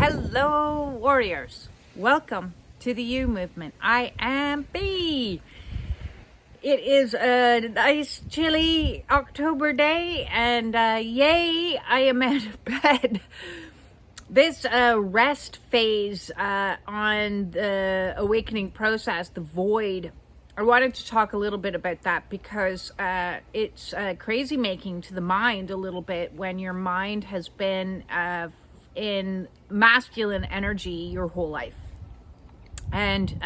Hello, warriors. Welcome to the You Movement. I am B. It is a nice, chilly October day, and yay, I am out of bed. This rest phase on the awakening process, the void, I wanted to talk a little bit about that because it's crazy making to the mind a little bit when your mind has been in masculine energy your whole life. And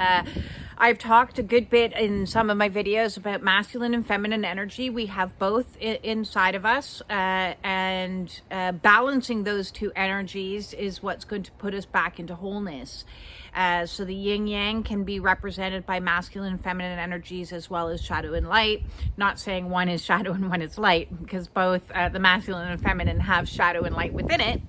I've talked a good bit in some of my videos about masculine and feminine energy. We have both inside of us, and balancing those two energies is what's going to put us back into wholeness. So the yin yang can be represented by masculine and feminine energies as well as shadow and light. Not saying one is shadow and one is light, because both the masculine and feminine have shadow and light within it.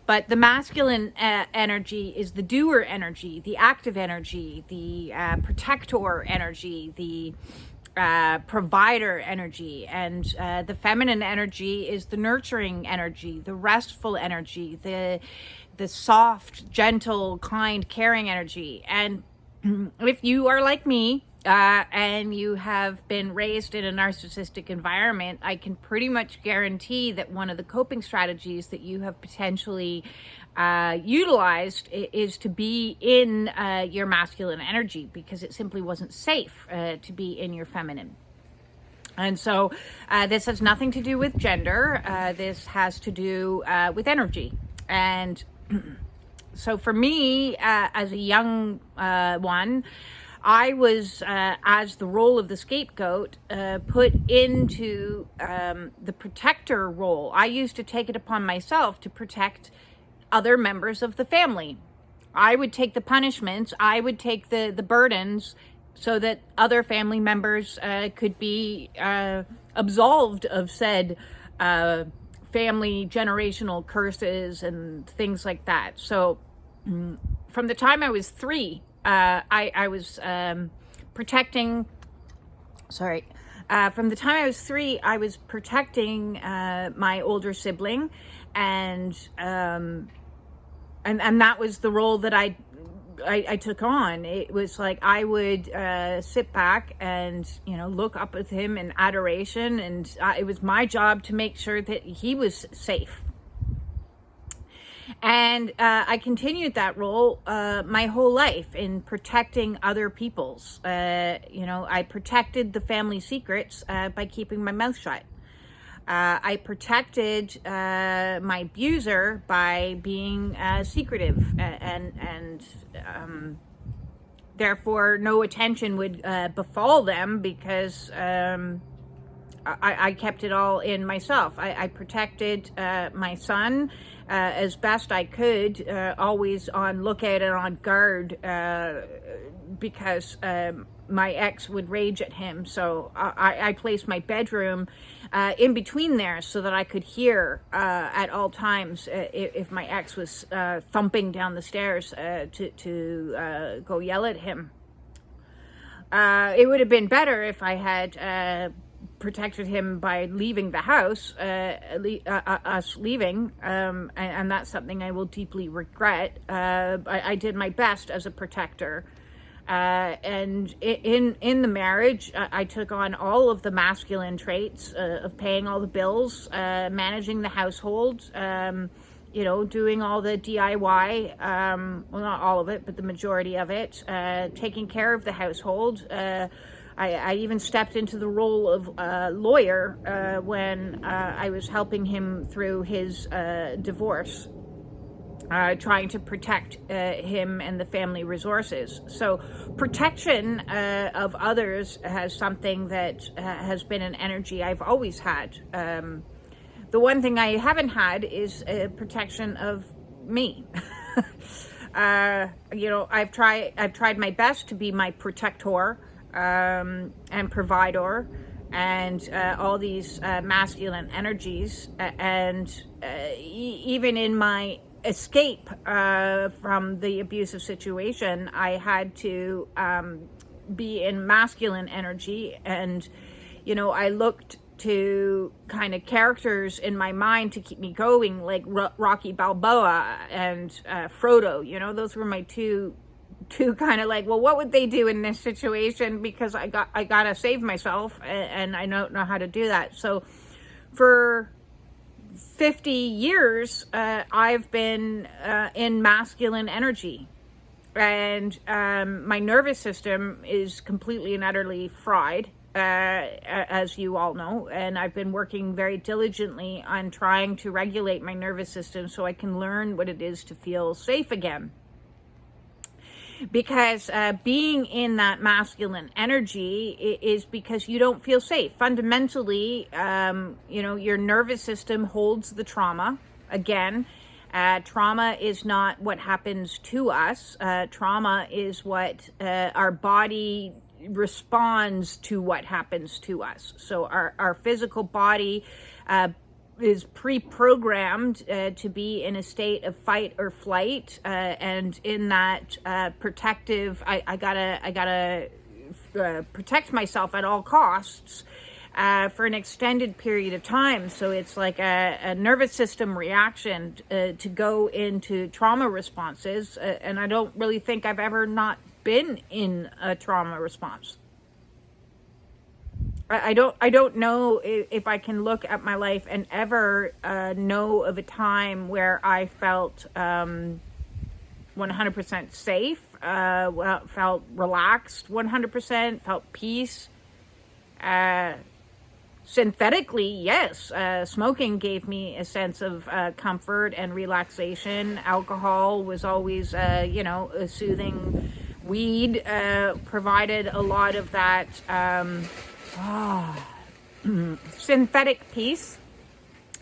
But the masculine energy is the doer energy, the active energy, the protector energy, the provider energy, and the feminine energy is the nurturing energy, the restful energy, the soft, gentle, kind, caring energy. And if you are like me, and you have been raised in a narcissistic environment, I can pretty much guarantee that one of the coping strategies that you have potentially utilized is to be in your masculine energy, because it simply wasn't safe to be in your feminine. And so this has nothing to do with gender. This has to do with energy. And so for me, as a young one, I was, as the role of the scapegoat, put into the protector role. I used to take it upon myself to protect other members of the family. I would take the punishments, I would take the burdens, so that other family members could be absolved of said family generational curses and things like that. So from the time I was 3, I was protecting, from the time I was 3, I was protecting my older sibling, and that was the role that I took on. It was like I would sit back and, look up at him in adoration, and it was my job to make sure that he was safe. And I continued that role my whole life in protecting other people's. I protected the family secrets by keeping my mouth shut. I protected my abuser by being secretive, and therefore no attention would befall them, because I kept it all in myself. I protected my son as best I could, always on lookout and on guard, because my ex would rage at him. So I placed my bedroom in between there so that I could hear at all times if my ex was thumping down the stairs to go yell at him. It would have been better if I had protected him by leaving the house, us leaving, and that's something I will deeply regret. I did my best as a protector, and in the marriage, I took on all of the masculine traits of paying all the bills, managing the household, doing all the DIY, well, not all of it, but the majority of it, taking care of the household. I even stepped into the role of lawyer when I was helping him through his divorce, trying to protect him and the family resources. So protection of others has something that has been an energy I've always had. The one thing I haven't had is protection of me. I've tried my best to be my protector, and provider, and all these masculine energies, and even in my escape from the abusive situation, I had to be in masculine energy. And I looked to kind of characters in my mind to keep me going, like Rocky Balboa and Frodo. You know, those were my two kind of like, well, what would they do in this situation? Because I gotta save myself, and I don't know how to do that. So for 50 years, I've been in masculine energy, and my nervous system is completely and utterly fried, as you all know, and I've been working very diligently on trying to regulate my nervous system so I can learn what it is to feel safe again. Because being in that masculine energy is because you don't feel safe. Fundamentally, your nervous system holds the trauma. Again, trauma is not what happens to us. Trauma is what our body responds to what happens to us. So our physical body is pre-programmed to be in a state of fight or flight, and in that protective, I gotta protect myself at all costs for an extended period of time. So it's like a nervous system reaction to go into trauma responses, and I don't really think I've ever not been in a trauma response. I don't know if I can look at my life and ever know of a time where I felt 100% safe, felt relaxed 100%, felt peace. Synthetically, yes, smoking gave me a sense of comfort and relaxation. Alcohol was always, a soothing. Weed provided a lot of that synthetic peace.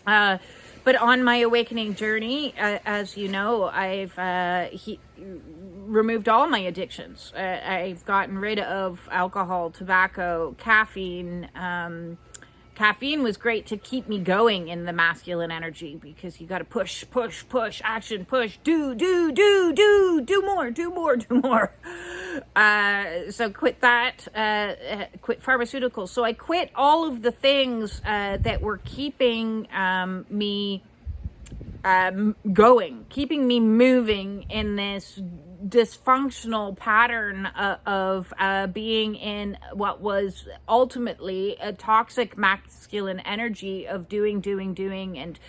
But on my awakening journey, as you know, I've removed all my addictions. I've gotten rid of alcohol, tobacco, caffeine. Caffeine was great to keep me going in the masculine energy, because you got to push, action, push, do more. So quit that, quit pharmaceuticals. So I quit all of the things that were keeping me going, keeping me moving in this dysfunctional pattern of being in what was ultimately a toxic masculine energy of doing and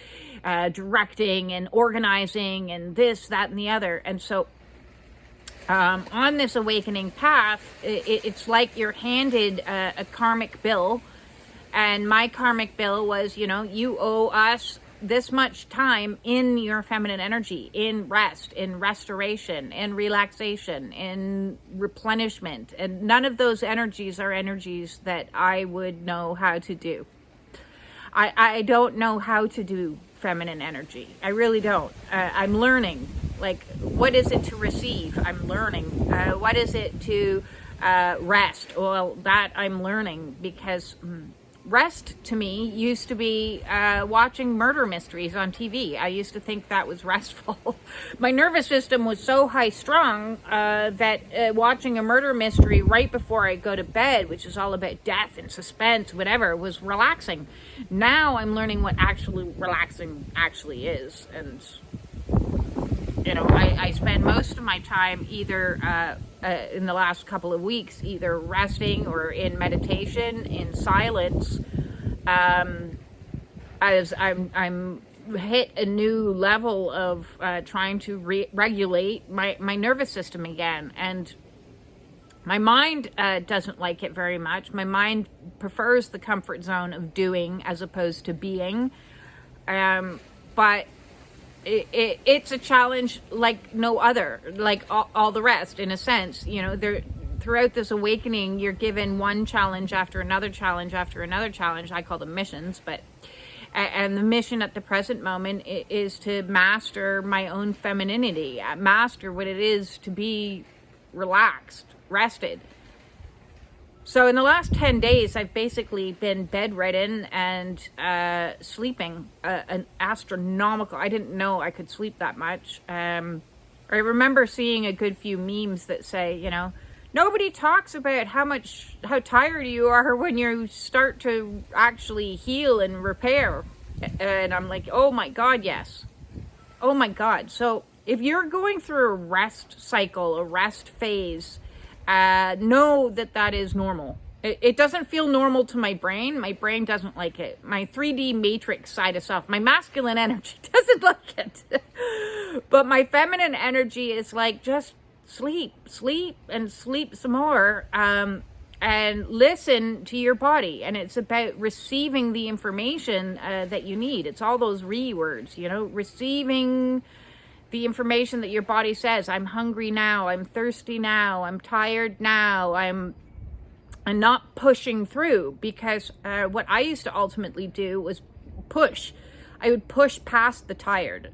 directing and organizing and this, that, and the other. And so on this awakening path, it's like you're handed a karmic bill, and my karmic bill was, you owe us this much time in your feminine energy, in rest, in restoration, in relaxation, in replenishment. And none of those energies are energies that I would know how to do. I don't know how to do feminine energy. I really don't. I'm learning. Like, what is it to receive? I'm learning. What is it to rest? Well, that I'm learning, because rest to me used to be watching murder mysteries on TV. I used to think that was restful. My nervous system was so high strung that watching a murder mystery right before I go to bed, which is all about death and suspense, whatever, was relaxing. Now I'm learning what actually relaxing actually is. And I spend most of my time either in the last couple of weeks, either resting or in meditation, in silence, as I'm hit a new level of trying to regulate my nervous system again. And my mind doesn't like it very much. My mind prefers the comfort zone of doing as opposed to being. But it's a challenge like no other, like all the rest, in a sense. Throughout this awakening, you're given one challenge after another challenge after another challenge. I call them missions, and the mission at the present moment is to master my own femininity, master what it is to be relaxed, rested. So in the last 10 days, I've basically been bedridden and sleeping an astronomical. I didn't know I could sleep that much. I remember seeing a good few memes that say, Nobody talks about how tired you are when you start to actually heal and repair. And I'm like, oh my God, yes. Oh my God. So if you're going through a rest cycle, a rest phase, know that is normal. It doesn't feel normal to my brain. My brain doesn't like it. My 3D matrix side of self, my masculine energy doesn't like it. But my feminine energy is like, just sleep and sleep some more. And listen to your body. And it's about receiving the information that you need. It's all those words, receiving the information that your body says. I'm hungry now. I'm thirsty now. I'm tired now. I'm not pushing through, because what I used to ultimately do was push. I would push past the tired.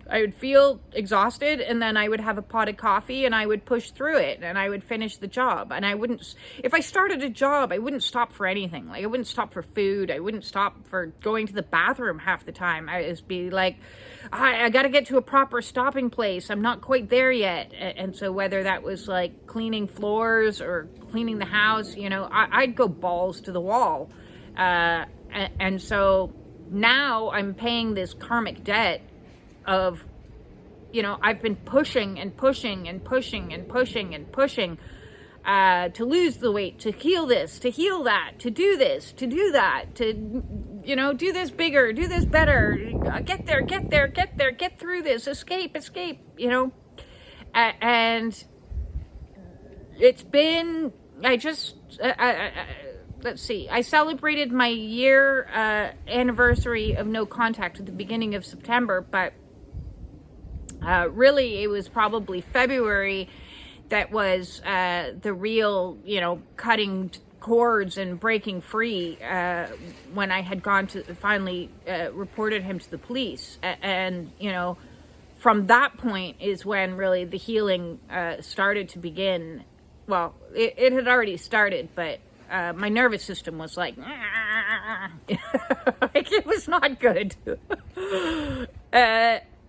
I would feel exhausted, and then I would have a pot of coffee and I would push through it and I would finish the job. And if I started a job, I wouldn't stop for anything. Like, I wouldn't stop for food. I wouldn't stop for going to the bathroom half the time. I just be like, I got to get to a proper stopping place. I'm not quite there yet. And so whether that was like cleaning floors or cleaning the house, I'd go balls to the wall. And so now I'm paying this karmic debt of, I've been pushing and pushing and pushing and pushing and pushing to lose the weight, to heal this, to heal that, to do this, to do that, to, do this bigger, do this better, get there, get through this, escape, and it's been, let's see, I celebrated my year anniversary of no contact at the beginning of September, but really it was probably February that was the real, cutting cords and breaking free when I had gone to finally reported him to the police. And, from that point is when really the healing started to begin. Well, it had already started, but my nervous system was like, like, it was not good.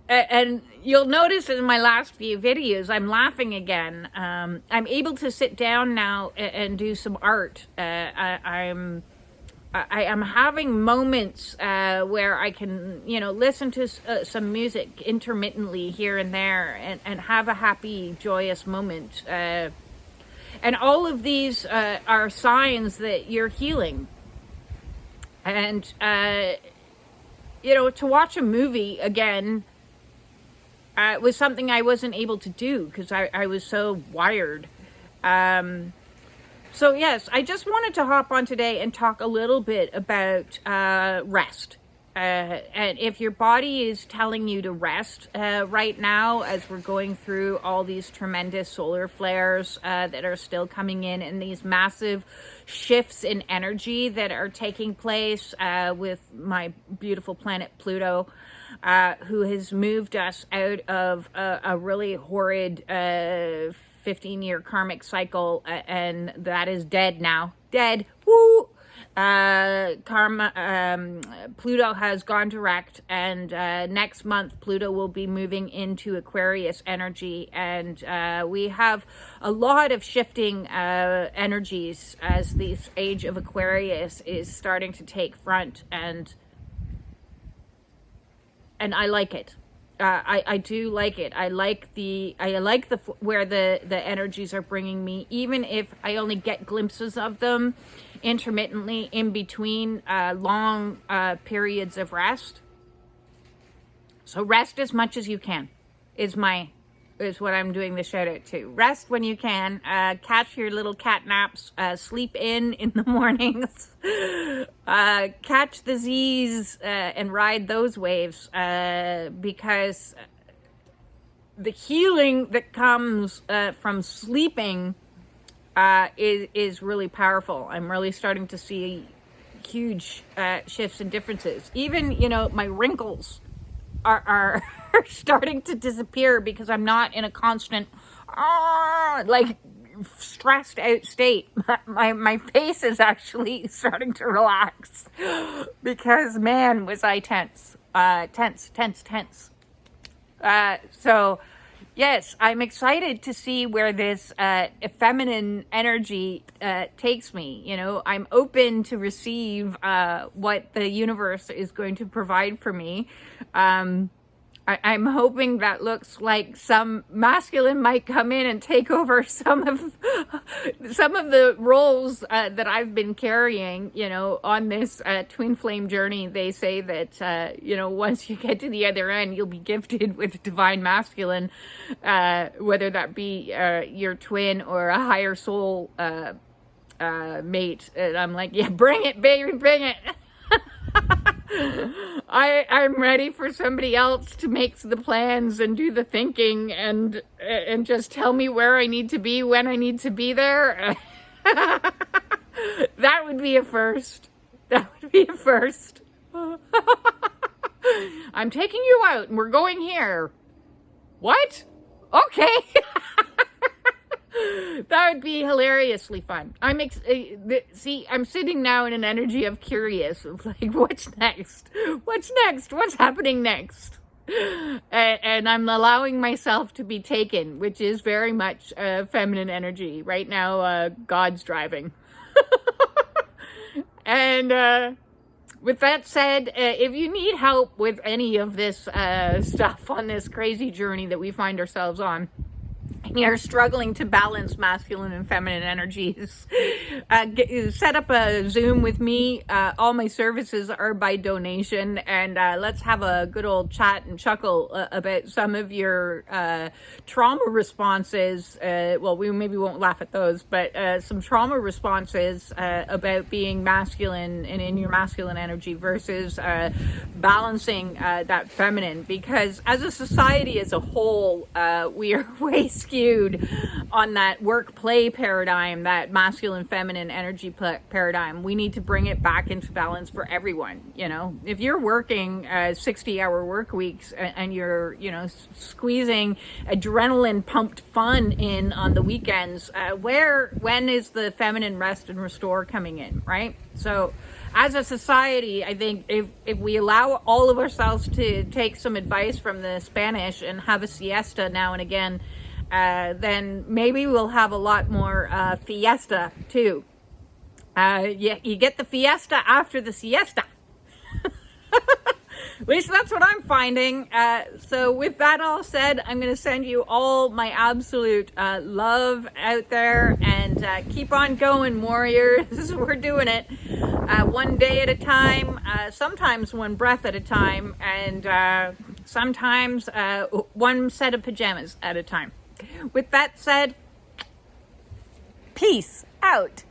And you'll notice in my last few videos, I'm laughing again. I'm able to sit down now and do some art. I am having moments where I can, listen to some music intermittently here and there and have a happy, joyous moment. And all of these are signs that you're healing. And, to watch a movie again was something I wasn't able to do because I was so wired. So yes, I just wanted to hop on today and talk a little bit about rest. And if your body is telling you to rest right now, as we're going through all these tremendous solar flares that are still coming in, and these massive shifts in energy that are taking place with my beautiful planet Pluto, who has moved us out of a really horrid 15-year karmic cycle, and that is dead now. Dead. Woo! Pluto has gone direct, and next month Pluto will be moving into Aquarius energy, and we have a lot of shifting energies as this age of Aquarius is starting to take front, and I like it. I do like it. I like the where the energies are bringing me, even if I only get glimpses of them intermittently in between long periods of rest. So rest as much as you can is what I'm doing the shout out to. Rest when you can. Catch your little cat naps. Sleep in the mornings. Catch the Z's and ride those waves, because the healing that comes from sleeping is really powerful. I'm really starting to see huge shifts and differences. Even, my wrinkles are starting to disappear because I'm not in a constant stressed out state. My face is actually starting to relax because, man, was I tense. So Yes, I'm excited to see where this feminine energy takes me. You know, I'm open to receive what the universe is going to provide for me. I'm hoping that looks like some masculine might come in and take over some of the roles that I've been carrying, you know, on this twin flame journey. They say that, you know, once you get to the other end, you'll be gifted with divine masculine, whether that be your twin or a higher soul mate. And I'm like, yeah, bring it, baby, bring it. I'm ready for somebody else to make the plans and do the thinking and just tell me where I need to be, when I need to be there. That would be a first. That would be a first. I'm taking you out and we're going here. What? Okay. That would be hilariously fun. See, I'm sitting now in an energy of curious, of like, what's next? What's next? What's happening next? And I'm allowing myself to be taken, which is very much feminine energy. Right now, God's driving. And with that said, if you need help with any of this stuff on this crazy journey that we find ourselves on, you're struggling to balance masculine and feminine energies, set up a Zoom with me. All my services are by donation, and let's have a good old chat and chuckle about some of your trauma responses. Well, we maybe won't laugh at those, but some trauma responses about being masculine and in your masculine energy versus balancing that feminine, because as a society as a whole, we are way skewed on that work-play paradigm, that masculine-feminine energy paradigm. We need to bring it back into balance for everyone. You know, if you're working 60-hour work weeks and you're, you know, squeezing adrenaline-pumped fun in on the weekends, when is the feminine rest and restore coming in, right? So as a society, I think if we allow all of ourselves to take some advice from the Spanish and have a siesta now and again, then maybe we'll have a lot more fiesta too. You get the fiesta after the siesta. At least that's what I'm finding. So with that all said, I'm going to send you all my absolute love out there, and keep on going, warriors. We're doing it one day at a time, sometimes one breath at a time, and sometimes one set of pajamas at a time. With that said, peace out.